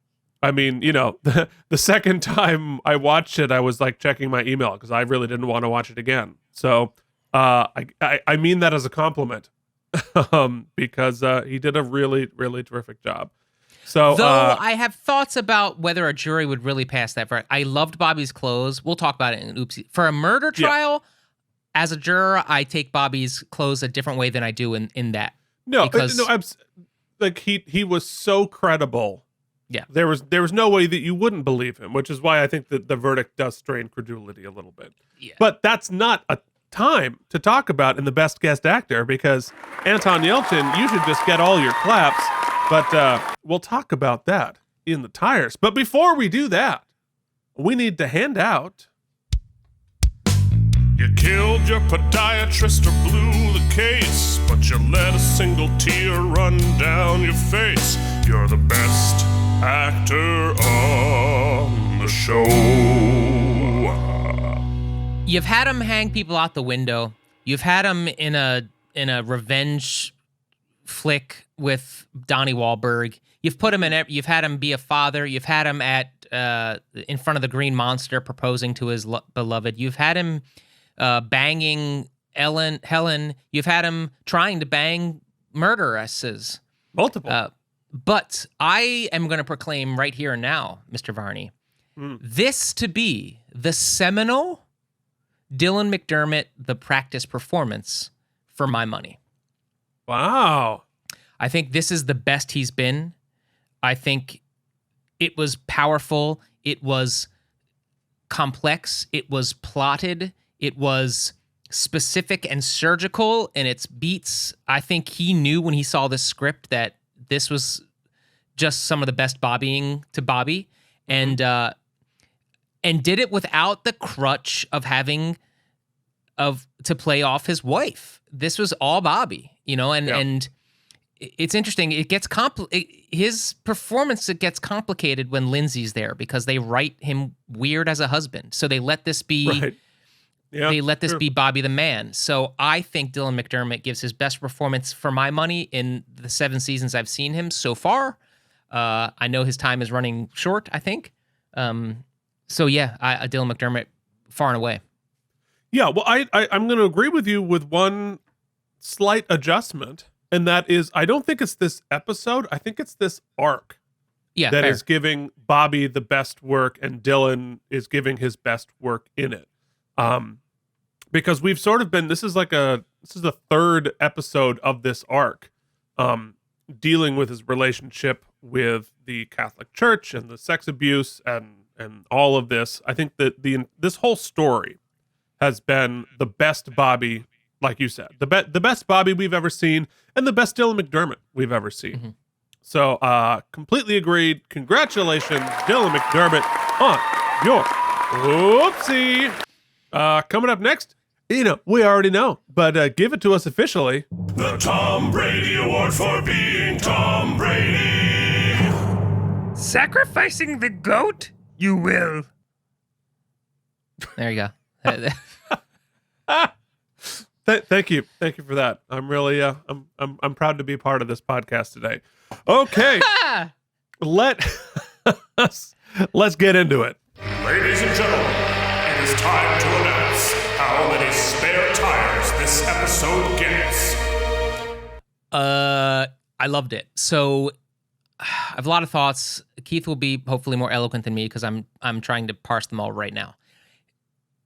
I mean, you know, the second time I watched it, I was like checking my email because I really didn't want to watch it again. So I mean that as a compliment because he did a really, really terrific job. So, though I have thoughts about whether a jury would really pass that verdict. I loved Bobby's clothes. We'll talk about it in Oopsie. For a murder trial, as a juror, I take Bobby's clothes a different way than I do in that. No, like he was so credible. Yeah, there was no way that you wouldn't believe him, which is why I think that the verdict does strain credulity a little bit. Yeah. But that's not a time to talk about in the best guest actor because Anton Yelchin, you should just get all your claps. But we'll talk about that in the tires. But before we do that, we need to hand out. You killed your podiatrist or blew the case, but you let a single tear run down your face. You're the best actor on the show. You've had him hang people out the window. You've had him in a revenge flick with Donnie Wahlberg. You've put him in. You've had him be a father. You've had him at in front of the Green Monster proposing to his beloved. You've had him banging Helen. You've had him trying to bang murderesses. Multiple. But I am going to proclaim right here and now, Mr. Varney, this to be the seminal Dylan McDermott, the practice performance for my money. Wow. I think this is the best he's been. I think it was powerful. It was complex. It was plotted. It was specific and surgical in its beats. I think he knew when he saw this script that this was just some of the best Bobbying to Bobby, and did it without the crutch of having to play off his wife. This was all Bobby, and it's interesting. It gets his performance. It gets complicated when Lindsay's there because they write him weird as a husband. So they let this be. Right. Yeah, they let this be Bobby the man. So I think Dylan McDermott gives his best performance for my money in the 7 seasons I've seen him so far. I know his time is running short, I think. So yeah, Dylan McDermott far and away. Yeah, well, I'm going to agree with you with one slight adjustment, and that is I don't think it's this episode. I think it's this arc that fair. is giving Bobby the best work, and Dylan is giving his best work in it. Because we've sort of been, this is the third episode of this arc, dealing with his relationship with the Catholic Church and the sex abuse and all of this. I think that this whole story has been the best Bobby, like you said, the best Bobby we've ever seen, and the best Dylan McDermott we've ever seen. Mm-hmm. So, completely agreed. Congratulations, Dylan McDermott, on your Oopsie. Coming up next, we already know, but give it to us officially. The Tom Brady Award for being Tom Brady. Sacrificing the goat, you will. There you go. Thank you for that. I'm really I'm proud to be a part of this podcast today. Okay, let's get into it. Ladies and gentlemen, it is time to announce how many spare tires this episode gets. I loved it. So I have a lot of thoughts. Keith will be hopefully more eloquent than me because I'm trying to parse them all right now.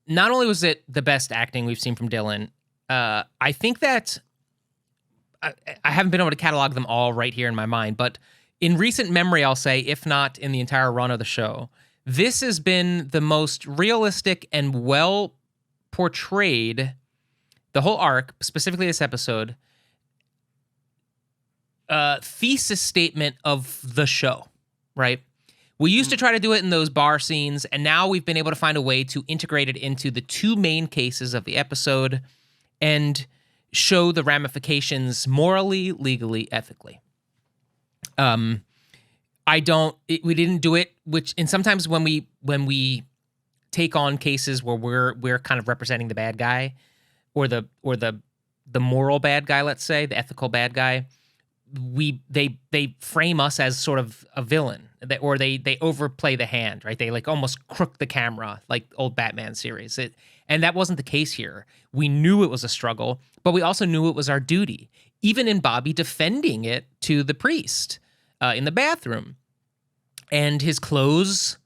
Not only was it the best acting we've seen from Dylan, I think that I haven't been able to catalog them all right here in my mind, but in recent memory, I'll say, if not in the entire run of the show, this has been the most realistic and well portrayed, the whole arc, specifically this episode, thesis statement of the show, right? We used to try to do it in those bar scenes, and now we've been able to find a way to integrate it into the two main cases of the episode and show the ramifications morally, legally, ethically. We didn't do it, and sometimes when we take on cases where we're kind of representing the bad guy or the moral bad guy, let's say, the ethical bad guy, they frame us as sort of a villain, or they overplay the hand, right? They like almost crook the camera, like old Batman series. And that wasn't the case here. We knew it was a struggle, but we also knew it was our duty. Even in Bobby defending it to the priest in the bathroom, and his clothes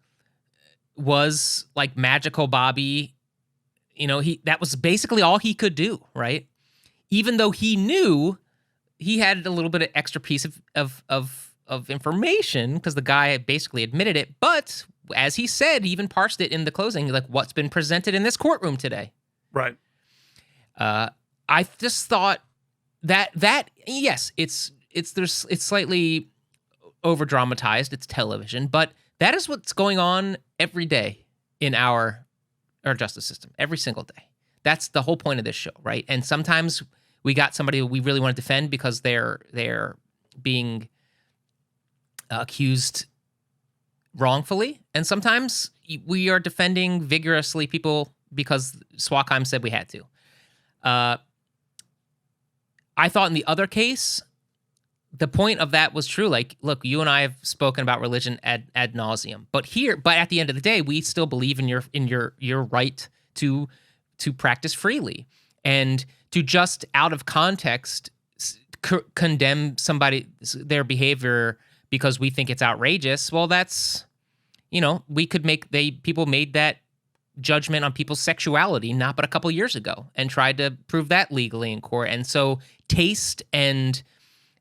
was like magical Bobby. You know, that was basically all he could do, right? Even though he knew he had a little bit of extra piece of information because the guy basically admitted it. But as he said, he even parsed it in the closing, like what's been presented in this courtroom today. Right. I just thought that yes, it's slightly over dramatized. It's television, but that is what's going on every day in our justice system, every single day. That's the whole point of this show, right? And sometimes we got somebody we really want to defend because they're being accused wrongfully, and sometimes we are defending vigorously people because Swakheim said we had to. I thought in the other case, the point of that was true. Like, look, you and I have spoken about religion ad nauseum, but at the end of the day, we still believe in your right to practice freely, and to just out of context condemn somebody, their behavior, because we think it's outrageous. Well, that's, we could people made that judgment on people's sexuality not but a couple years ago and tried to prove that legally in court. And so taste and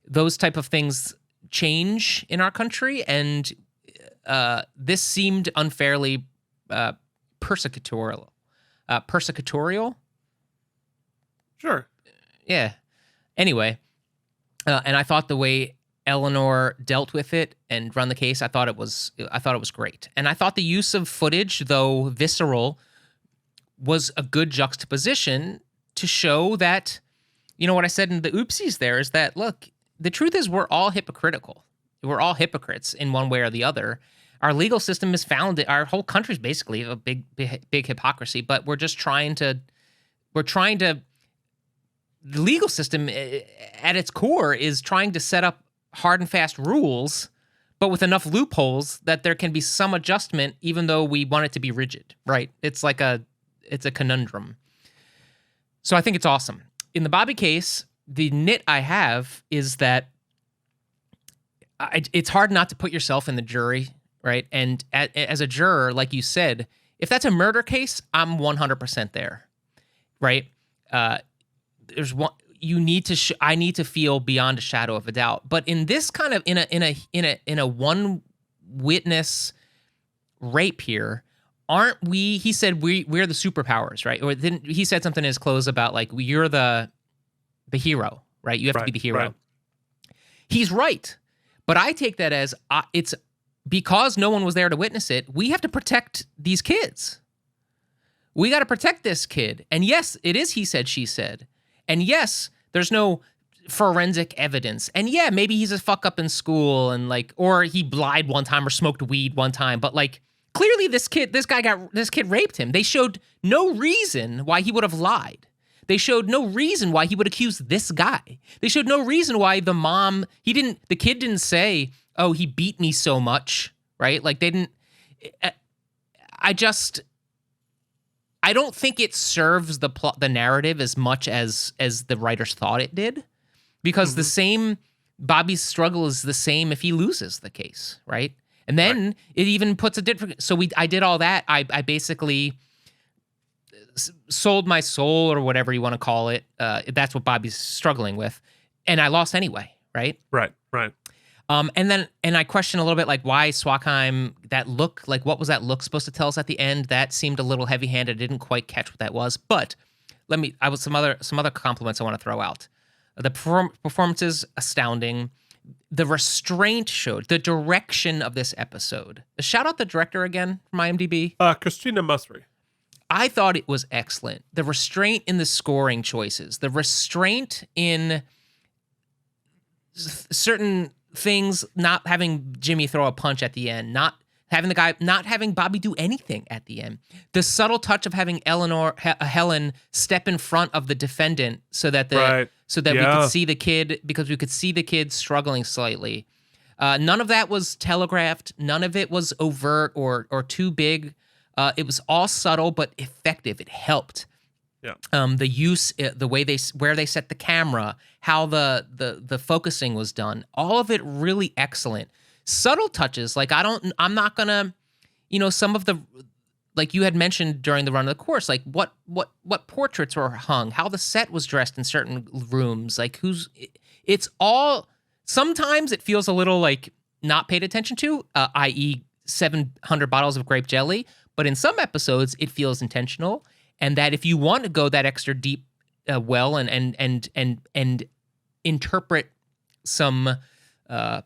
those type of things change in our country, and this seemed unfairly persecutorial. Persecutorial? Sure. Yeah. Anyway, and I thought the way Ellenor dealt with it and run the case, I thought it was great. And I thought the use of footage, though visceral, was a good juxtaposition to show that, what I said in the oopsies there is that, look, the truth is we're all hypocritical. We're all hypocrites in one way or the other. Our legal system is founded, our whole country is basically a big hypocrisy, but we're trying to, the legal system at its core is trying to set up hard and fast rules, but with enough loopholes that there can be some adjustment, even though we want it to be rigid, right? It's a conundrum. So I think it's awesome. In the Bobby case, the nit I have is that it's hard not to put yourself in the jury, right? And as a juror, like you said, if that's a murder case, I'm 100% there, right? There's one. You need to. I need to feel beyond a shadow of a doubt. But in this kind of in a one witness rape here, aren't we? He said we're the superpowers, right? Or then he said something in his close about like you're the hero, right? You have to be the hero. Right. He's right, but I take that as it's because no one was there to witness it. We have to protect these kids. We got to protect this kid. And yes, it is he said, she said. And yes, there's no forensic evidence. And yeah, maybe he's a fuck up in school and or he lied one time or smoked weed one time. But clearly this kid raped him. They showed no reason why he would have lied. They showed no reason why he would accuse this guy. They showed no reason why the kid didn't say, oh, he beat me so much, right? I don't think it serves the narrative as much as the writers thought it did, because the same Bobby's struggle is the same if he loses the case, right? And then it even puts a different. So I did all that. I basically sold my soul or whatever you want to call it. That's what Bobby's struggling with, and I lost anyway, right? Right. And I question a little bit why Swakheim, that look, what was that look supposed to tell us at the end? That seemed a little heavy-handed. I didn't quite catch what that was. But some other compliments I want to throw out. The performance is astounding. the restraint showed, the direction of this episode. Shout out the director again from IMDb. Christina Musri. I thought it was excellent. The restraint in the scoring choices, the restraint in certain things, not having Jimmy throw a punch at the end, not having Bobby do anything at the end. The subtle touch of having Helen step in front of the defendant so that we could see the kid, because we could see the kid struggling slightly. None of that was telegraphed. None of it was overt or too big. It was all subtle but effective. It helped. Yeah. The use, the way where they set the camera, how the focusing was done, all of it really excellent. Subtle touches, like I'm not gonna, some of the, like you had mentioned during the run of the course, like what portraits were hung, how the set was dressed in certain rooms, like it's all. Sometimes it feels a little like not paid attention to, i.e., 700 bottles of grape jelly. But in some episodes, it feels intentional, and that if you want to go that extra deep well and interpret some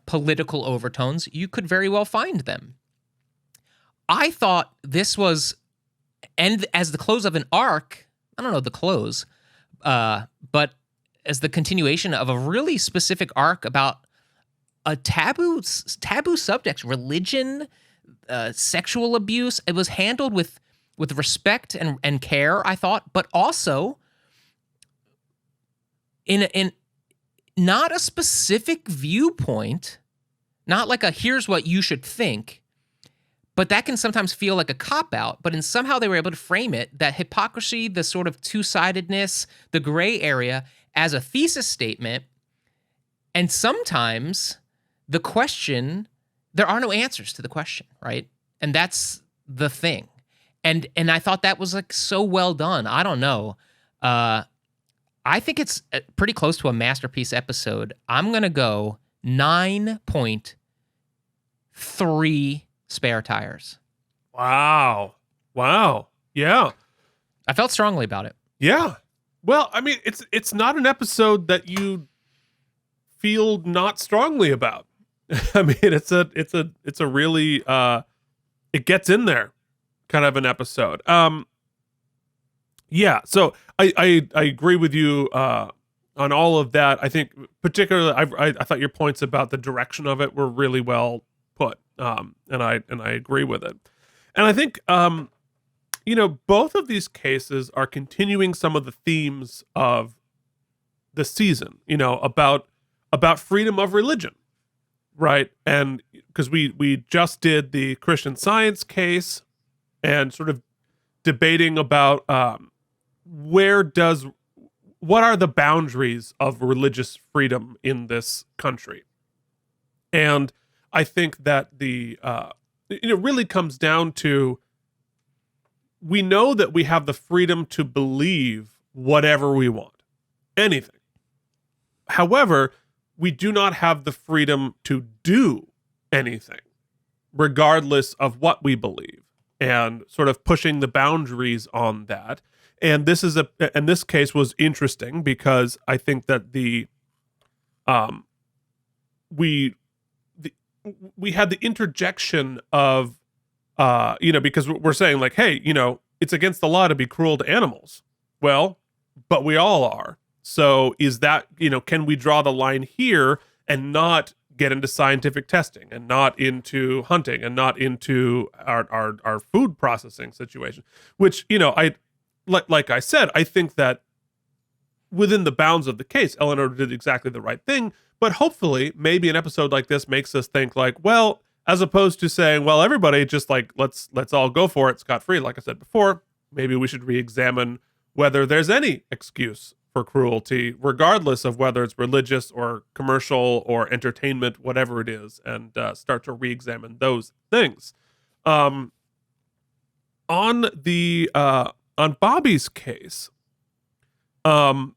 political overtones, you could very well find them. I thought this was, and as the close of an arc, I don't know the close, but as the continuation of a really specific arc about a taboo subjects, religion, sexual abuse. It was handled with respect and care, I thought, but also in not a specific viewpoint, not like a here's what you should think, but that can sometimes feel like a cop-out. But somehow they were able to frame it, that hypocrisy, the sort of two-sidedness, the gray area, as a thesis statement. And sometimes the question, there are no answers to the question, right? And that's the thing. And I thought that was like so well done. I don't know. I think it's pretty close to a masterpiece episode. I'm going to go 9.3 spare tires. Wow. Yeah. I felt strongly about it. Yeah. Well, I mean, it's not an episode that you feel not strongly about. I mean, it's a really it gets in there kind of an episode. Yeah, so I agree with you on all of that. I think particularly I thought your points about the direction of it were really well put. And I agree with it. And I think both of these cases are continuing some of the themes of the season, about freedom of religion. Right. And because we just did the Christian Science case and sort of debating about what are the boundaries of religious freedom in this country. And I think that it really comes down to, we know that we have the freedom to believe whatever we want, anything. However, we do not have the freedom to do anything, regardless of what we believe, and sort of pushing the boundaries on that. And this case was interesting because I think that we had the interjection of, because we're saying like, hey, it's against the law to be cruel to animals. Well, but we all are. So is that, can we draw the line here and not get into scientific testing and not into hunting and not into our food processing situation, which, like I said, I think that within the bounds of the case, Ellenor did exactly the right thing. But hopefully maybe an episode like this makes us think like, well, as opposed to saying, well, everybody just like, let's all go for it scot-free. Like I said before, maybe we should re-examine whether there's any excuse for cruelty, regardless of whether it's religious or commercial or entertainment, whatever it is, and start to re-examine those things. On Bobby's case, I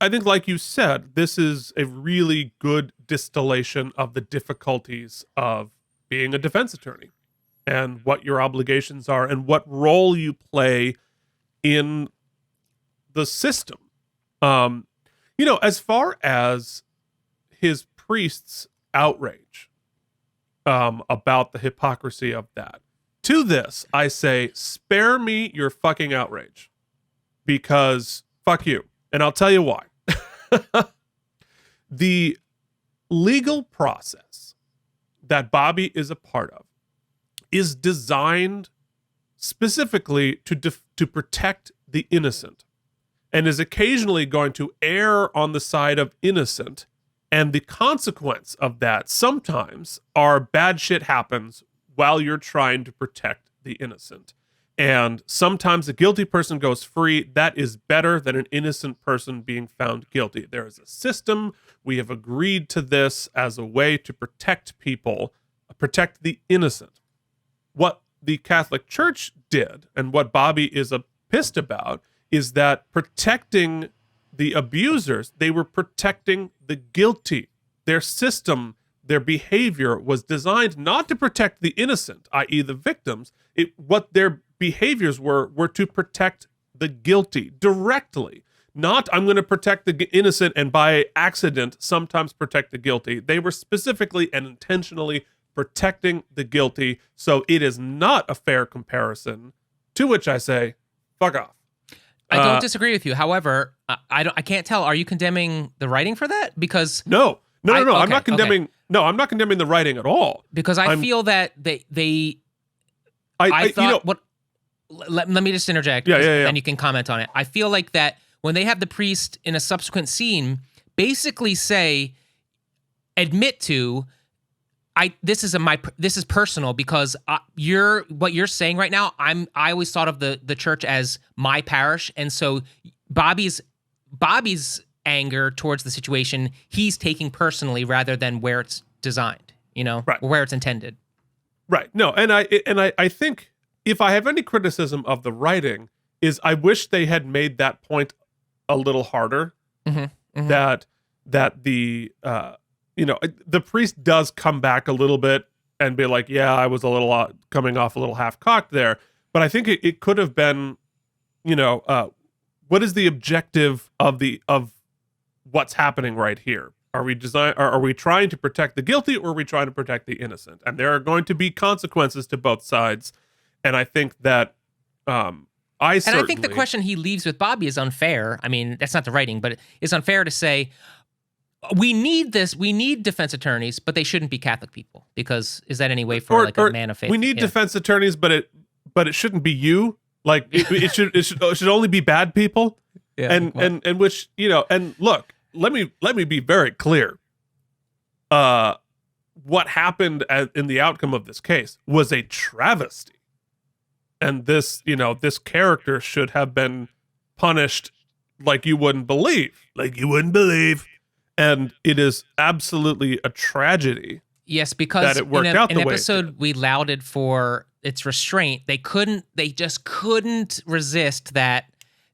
think, like you said, this is a really good distillation of the difficulties of being a defense attorney and what your obligations are and what role you play in the system. As far as his priest's outrage about the hypocrisy of that. To this, I say, spare me your fucking outrage, because fuck you. And I'll tell you why. The legal process that Bobby is a part of is designed specifically to protect the innocent, and is occasionally going to err on the side of innocent. And the consequence of that sometimes are bad shit happens while you're trying to protect the innocent. And sometimes a guilty person goes free. That is better than an innocent person being found guilty. There is a system. We have agreed to this as a way to protect people, protect the innocent. What the Catholic Church did, and what Bobby is pissed about, is that protecting the abusers, they were protecting the guilty. Their system, their behavior was designed not to protect the innocent, i.e. the victims. What their behaviors were to protect the guilty directly. Not, I'm going to protect the innocent and by accident sometimes protect the guilty. They were specifically and intentionally protecting the guilty. So it is not a fair comparison, to which I say, fuck off. I don't disagree with you. However, I can't tell. Are you condemning the writing for that? Because no. Okay, I'm not condemning. Okay. No, I'm not condemning the writing at all. Because I feel that I thought what. Let me just interject. Yeah. And you can comment on it. I feel like that when they have the priest in a subsequent scene basically admit to. This is personal, because what you're saying right now. I always thought of the church as my parish, and so Bobby's anger towards the situation he's taking personally rather than where it's designed, right, or where it's intended. Right. No, and I think if I have any criticism of the writing is I wish they had made that point a little harder. Mm-hmm. That the the priest does come back a little bit and be like, yeah, I was a little coming off a little half-cocked there. But I think it could have been, what is the objective of what's happening right here? Are we trying to protect the guilty, or are we trying to protect the innocent? And there are going to be consequences to both sides. And I think that I think the question he leaves with Bobby is unfair. I mean, that's not the writing, but it's unfair to say, we need this. We need defense attorneys, but they shouldn't be Catholic people, because is that any way for a man of faith? We need defense attorneys, but it shouldn't be you. Like it should only be bad people. Yeah, and which and look, let me be very clear. What happened in the outcome of this case was a travesty, and this character should have been punished like you wouldn't believe. And it is absolutely a tragedy. Yes, because that it worked out the way it did. In episode we lauded for its restraint, they just couldn't resist that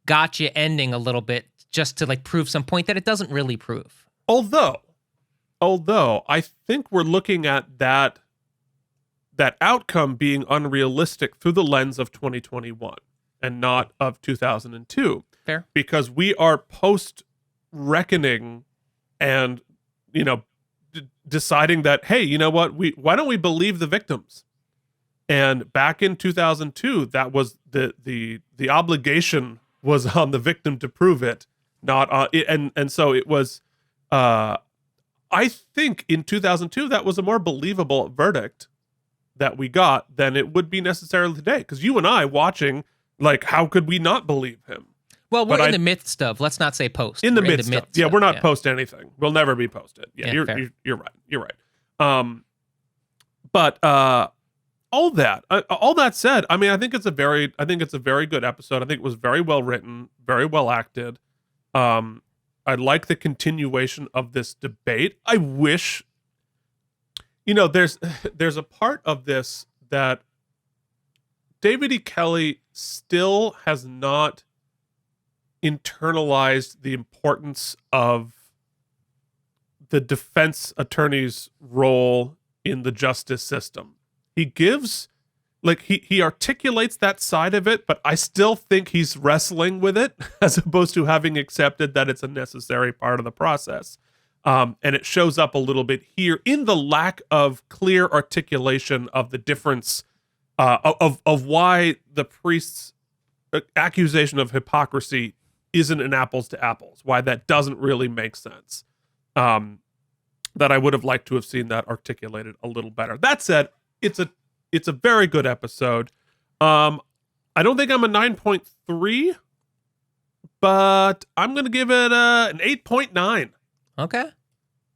gotcha ending a little bit, just to prove some point that it doesn't really prove. Although I think we're looking at that outcome being unrealistic through the lens of 2021 and not of 2002. Fair. Because we are post-reckoning and deciding that, hey, you know what, why don't we believe the victims? And back in 2002, that was the obligation was on the victim to prove it, not on and so it was I think in 2002 that was a more believable verdict that we got than it would be necessarily today, because you and I watching, how could we not believe him? Well, we're in the midst of, let's not say post. In the midst of. Yeah, we're not post anything. We'll never be posted. Yeah, you're right. You're right. But all that said, I mean, I think it's a very good episode. I think it was very well written, very well acted. I like the continuation of this debate. I wish, there's a part of this that David E. Kelley still has not internalized the importance of the defense attorney's role in the justice system. He gives, he articulates that side of it, but I still think he's wrestling with it as opposed to having accepted that it's a necessary part of the process. And it shows up a little bit here in the lack of clear articulation of the difference of why the priest's accusation of hypocrisy isn't an apples to apples, why that doesn't really make sense. That I would have liked to have seen that articulated a little better. That said, it's a very good episode. I don't think I'm a 9.3, but I'm going to give it an 8.9. Okay.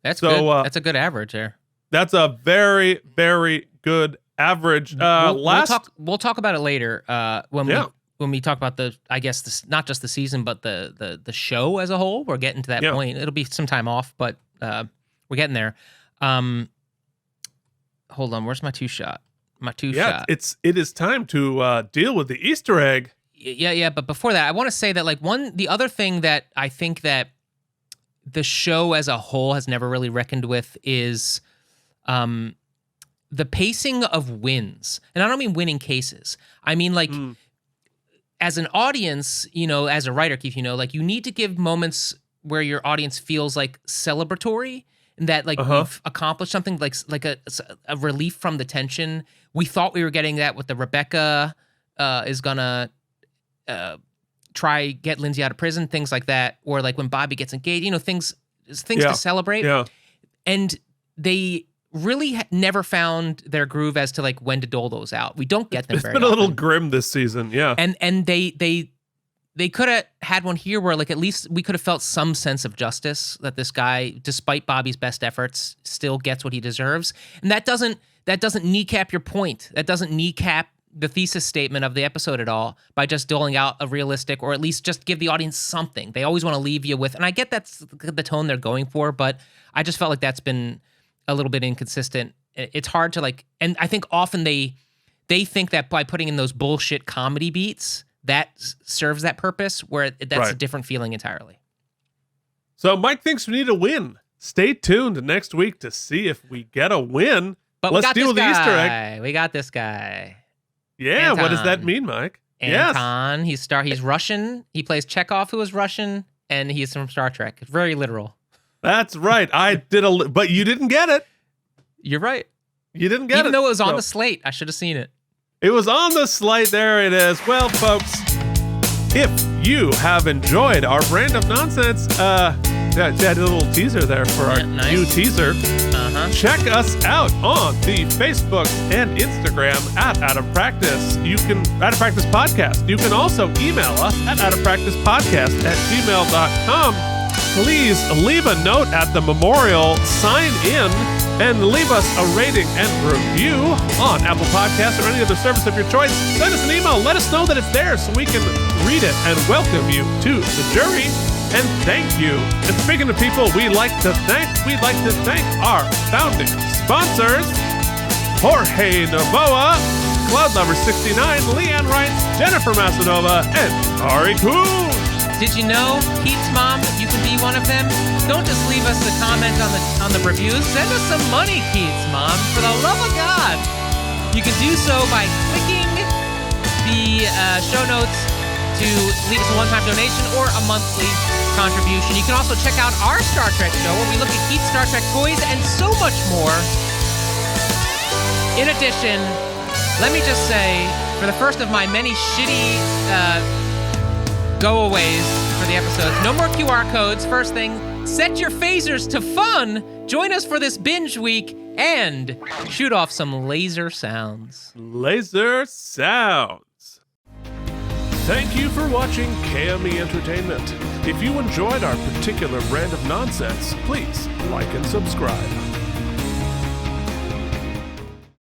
That's good. That's a good average there. That's a very, very good average. We'll talk about it later when we talk about not just the season, but the show as a whole. We're getting to that point. It'll be some time off, but we're getting there. Hold on. Where's my two shot? It is time to deal with the Easter egg. Yeah. But before that, I want to say that the other thing that I think that the show as a whole has never really reckoned with is the pacing of wins. And I don't mean winning cases. I mean as an audience, as a writer, Keith, you need to give moments where your audience feels celebratory and that we've accomplished something like a relief from the tension. We thought we were getting that with the Rebecca is gonna try get Lindsay out of prison, things like that, or when Bobby gets engaged, things to celebrate. Yeah. And they really never found their groove as to when to dole those out. We don't get them very often. It's been a little grim this season, yeah. And they could have had one here where at least we could have felt some sense of justice that this guy, despite Bobby's best efforts, still gets what he deserves. And that doesn't kneecap your point. That doesn't kneecap the thesis statement of the episode at all by just doling out a realistic, or at least just give the audience something. They always want to leave you with, and I get that's the tone they're going for, but I just felt like that's been a little bit inconsistent. It's hard to and I think often they think that by putting in those bullshit comedy beats, that serves that purpose, where that's a different feeling entirely. So Mike thinks we need a win. Stay tuned next week to see if we get a win. But let's deal with the Easter egg. We got this guy. Yeah, Anton. What does that mean, Mike? Anton, he's Russian. He plays Chekhov, who is Russian, and he's from Star Trek. It's very literal. That's right. I did but you didn't get it. You're right. You didn't get it. Even though it was on the slate, I should have seen it. It was on the slate. There it is. Well, folks, if you have enjoyed our brand of nonsense, I did a little teaser there for our new teaser. Check us out on the Facebook and Instagram at Out of Practice. Out of Practice Podcast. You can also email us at outofpracticepodcast@gmail.com. Please leave a note at the memorial, sign in, and leave us a rating and review on Apple Podcasts or any other service of your choice. Send us an email. Let us know that it's there so we can read it and welcome you to the jury. And thank you. And speaking of people we'd like to thank our founding sponsors, Jorge Novoa, Cloud Lover 69, Leanne Wright, Jennifer Masanova, and Ari Kuhn. Did you know, Keith's mom, you can be one of them? Don't just leave us a comment on the reviews. Send us some money, Keith's mom, for the love of God. You can do so by clicking the show notes to leave us a one-time donation or a monthly contribution. You can also check out our Star Trek show where we look at Keith's Star Trek toys and so much more. In addition, let me just say, for the first of my many shitty go-aways for the episodes, no more QR codes. First thing, set your phasers to fun. Join us for this binge week and shoot off some laser sounds. Laser sounds. Thank you for watching KME Entertainment. If you enjoyed our particular brand of nonsense, please like and subscribe.